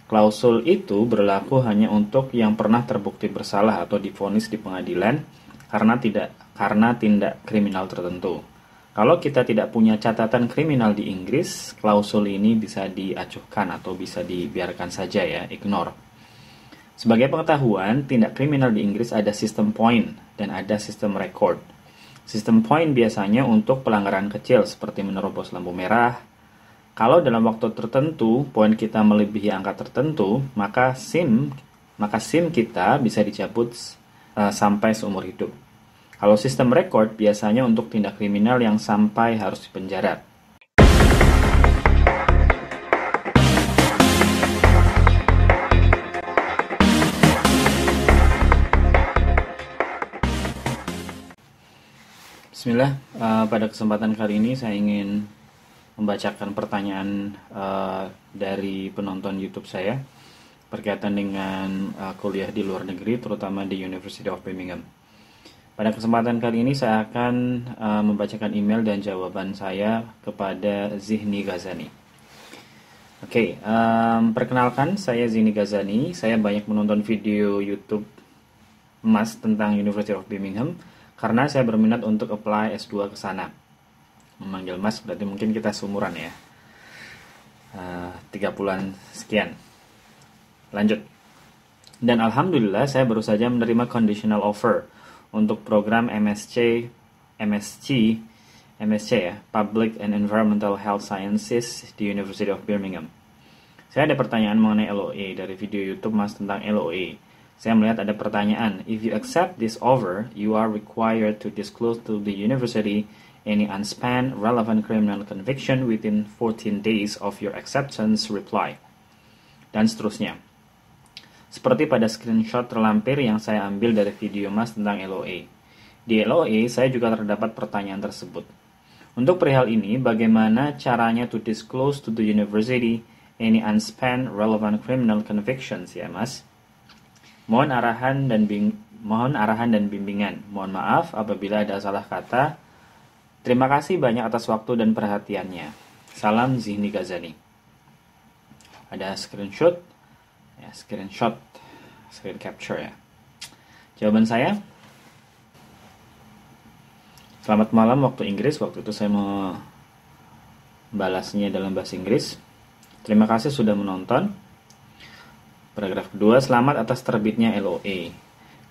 Klausul itu berlaku hanya untuk yang pernah terbukti bersalah atau divonis di pengadilan karena tindak kriminal tertentu. Kalau kita tidak punya catatan kriminal di Inggris, klausul ini bisa diacuhkan atau bisa dibiarkan saja ya, ignore. Sebagai pengetahuan, tindak kriminal di Inggris ada sistem point dan ada sistem record. Sistem point biasanya untuk pelanggaran kecil seperti menerobos lampu merah. Kalau dalam waktu tertentu poin kita melebihi angka tertentu, maka SIM kita bisa dicabut sampai seumur hidup. Kalau sistem record biasanya untuk tindak kriminal yang sampai harus dipenjara. Bismillah, pada kesempatan kali ini saya ingin membacakan pertanyaan dari penonton YouTube saya berkaitan dengan kuliah di luar negeri, terutama di University of Birmingham. Pada kesempatan kali ini saya akan membacakan email dan jawaban saya kepada Zihni Ghazani. Oke, perkenalkan, saya Zihni Ghazani. Saya banyak menonton video YouTube Mas tentang University of Birmingham karena saya berminat untuk apply S2 ke sana. Memanggil Mas berarti mungkin kita seumuran ya, 30-an sekian. Lanjut. Dan alhamdulillah saya baru saja menerima conditional offer untuk program MSc ya, Public and Environmental Health Sciences di University of Birmingham. Saya ada pertanyaan mengenai LOA dari video YouTube Mas tentang LOA. Saya melihat ada pertanyaan, if you accept this offer, you are required to disclose to the university any unspent relevant criminal conviction within 14 days of your acceptance reply, dan seterusnya. Seperti pada screenshot terlampir yang saya ambil dari video Mas tentang LOA. Di LOA, saya juga terdapat pertanyaan tersebut. Untuk perihal ini, bagaimana caranya to disclose to the university any unspent relevant criminal convictions ya Mas? Mohon arahan dan bimbingan. Mohon maaf apabila ada salah kata. Terima kasih banyak atas waktu dan perhatiannya. Salam Zihni Ghazani. Ada screen capture ya. Jawaban saya, selamat malam waktu Inggris. Waktu itu saya mau balasnya dalam bahasa Inggris. Terima kasih sudah menonton. Paragraf kedua, selamat atas terbitnya LOA.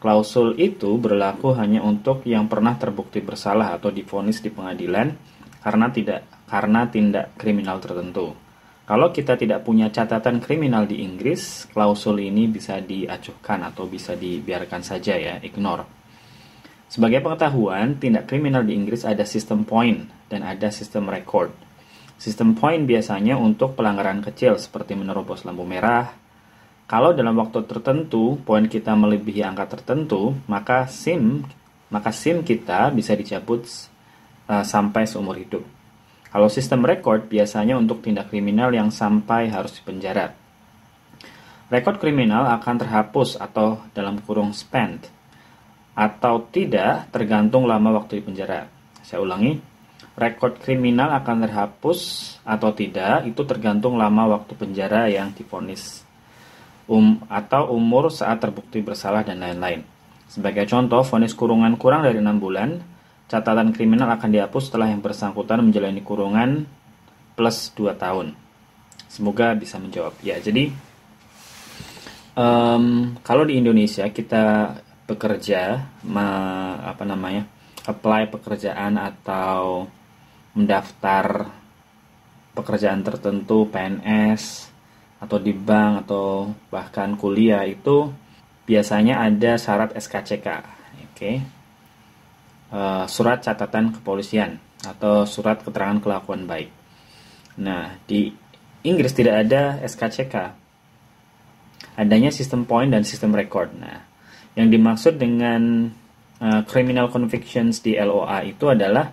Klausul itu berlaku hanya untuk yang pernah terbukti bersalah atau divonis di pengadilan karena tindak kriminal tertentu. Kalau kita tidak punya catatan kriminal di Inggris, klausul ini bisa diacuhkan atau bisa dibiarkan saja ya, ignore. Sebagai pengetahuan, tindak kriminal di Inggris ada sistem point dan ada sistem record. Sistem point biasanya untuk pelanggaran kecil seperti menerobos lampu merah. Kalau dalam waktu tertentu poin kita melebihi angka tertentu, maka SIM kita bisa dicabut sampai seumur hidup. Kalau sistem record biasanya untuk tindak kriminal yang sampai harus dipenjara. Rekod kriminal akan terhapus atau dalam kurung spent atau tidak tergantung lama waktu di penjara. Saya ulangi, rekod kriminal akan terhapus atau tidak itu tergantung lama waktu penjara yang divonis. Atau umur saat terbukti bersalah dan lain-lain. Sebagai contoh, vonis kurungan kurang dari 6 bulan, catatan kriminal akan dihapus setelah yang bersangkutan menjalani kurungan plus 2 tahun. Semoga bisa menjawab. Ya, jadi kalau di Indonesia kita bekerja, apply pekerjaan atau mendaftar pekerjaan tertentu, PNS, atau di bank atau bahkan kuliah, itu biasanya ada syarat SKCK, surat catatan kepolisian atau surat keterangan kelakuan baik. Nah, di Inggris tidak ada SKCK, adanya sistem point dan sistem record. Nah, yang dimaksud dengan criminal convictions di LOA itu adalah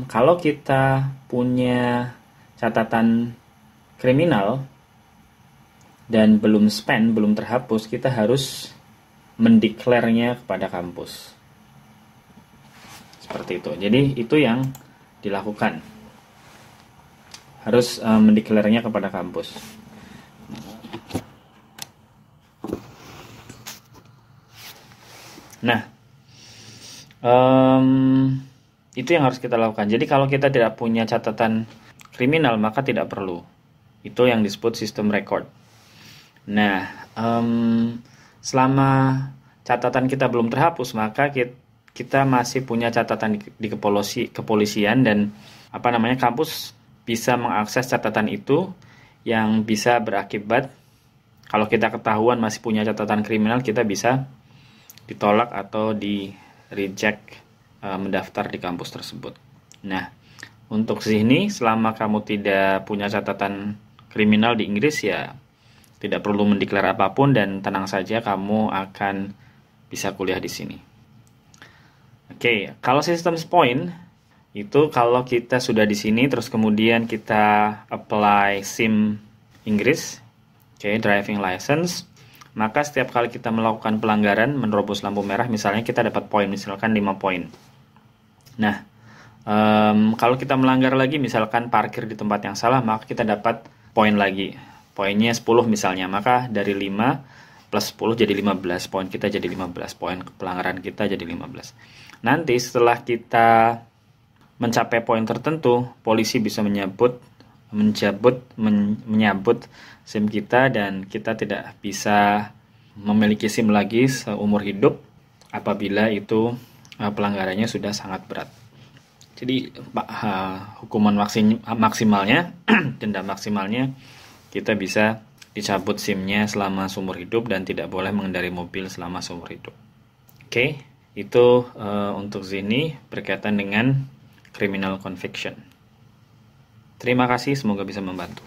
kalau kita punya catatan kriminal dan belum terhapus, kita harus mendeklarnya kepada kampus. Seperti itu. Jadi itu yang dilakukan. Harus mendeklarnya kepada kampus. Nah, itu yang harus kita lakukan. Jadi kalau kita tidak punya catatan kriminal, maka tidak perlu. Itu yang disebut sistem record. Nah, selama catatan kita belum terhapus, maka kita masih punya catatan di kepolisian, dan kampus bisa mengakses catatan itu, yang bisa berakibat kalau kita ketahuan masih punya catatan kriminal, kita bisa ditolak atau di reject mendaftar di kampus tersebut. Nah, untuk sini selama kamu tidak punya catatan kriminal di Inggris, ya tidak perlu mendeklar apapun dan tenang saja, kamu akan bisa kuliah di sini. Oke, kalau sistem point itu kalau kita sudah di sini terus kemudian kita apply SIM Inggris, driving license, maka setiap kali kita melakukan pelanggaran menerobos lampu merah, misalnya kita dapat poin, misalkan 5 poin. Nah, kalau kita melanggar lagi, misalkan parkir di tempat yang salah, maka kita dapat poin lagi. Poinnya 10 misalnya, maka dari 5 plus 10 jadi 15, poin kita jadi 15, poin pelanggaran kita jadi 15. Nanti setelah kita mencapai poin tertentu, polisi bisa menyabut SIM kita, dan kita tidak bisa memiliki SIM lagi seumur hidup apabila itu pelanggarannya sudah sangat berat. Jadi hukuman maksimalnya denda maksimalnya kita bisa dicabut SIM-nya selama seumur hidup dan tidak boleh mengendarai mobil selama seumur hidup. Oke, itu untuk sini berkaitan dengan criminal conviction. Terima kasih, semoga bisa membantu.